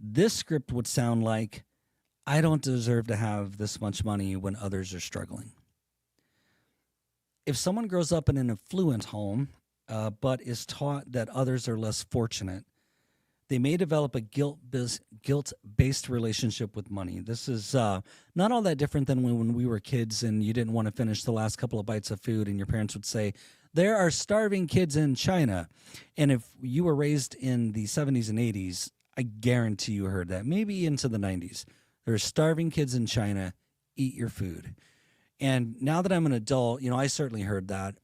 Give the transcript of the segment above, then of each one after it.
This script would sound like, I don't deserve to have this much money when others are struggling. If someone grows up in an affluent home, but is taught that others are less fortunate, they may develop a guilt-based relationship with money. This is not all that different than when we were kids and you didn't want to finish the last couple of bites of food, and your parents would say, "There are starving kids in China." And if you were raised in the 70s and 80s, I guarantee you heard that. Maybe into the 90s. There are starving kids in China. Eat your food. And now that I'm an adult, I certainly heard that.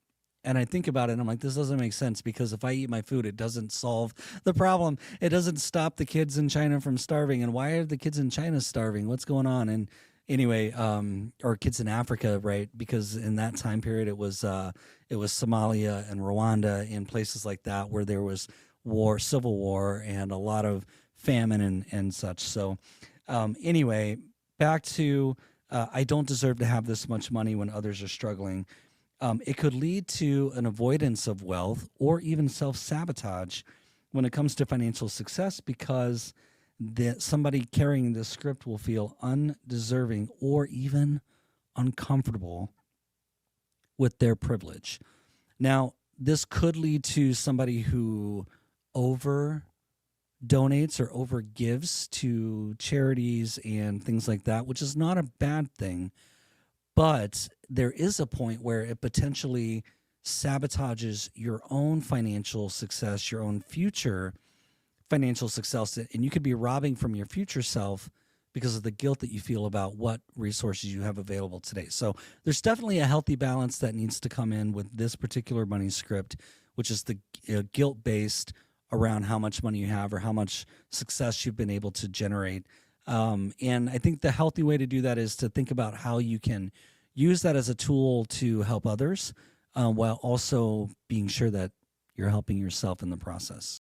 And I think about it and I'm like, this doesn't make sense because if I eat my food, it doesn't solve the problem. It doesn't stop the kids in China from starving. And why are the kids in China starving? What's going on? And anyway, or kids in Africa, right? Because in that time period, it was Somalia and Rwanda and places like that where there was war, civil war, and a lot of famine and such. So anyway, back to I don't deserve to have this much money when others are struggling. It could lead to an avoidance of wealth or even self-sabotage when it comes to financial success because somebody carrying this script will feel undeserving or even uncomfortable with their privilege. Now, this could lead to somebody who over donates or over gives to charities and things like that, which is not a bad thing. But there is a point where it potentially sabotages your own financial success, your own future financial success, and you could be robbing from your future self because of the guilt that you feel about what resources you have available today. So there's definitely a healthy balance that needs to come in with this particular money script, which is the guilt based around how much money you have or how much success you've been able to generate. And I think the healthy way to do that is to think about how you can use that as a tool to help others while also being sure that you're helping yourself in the process.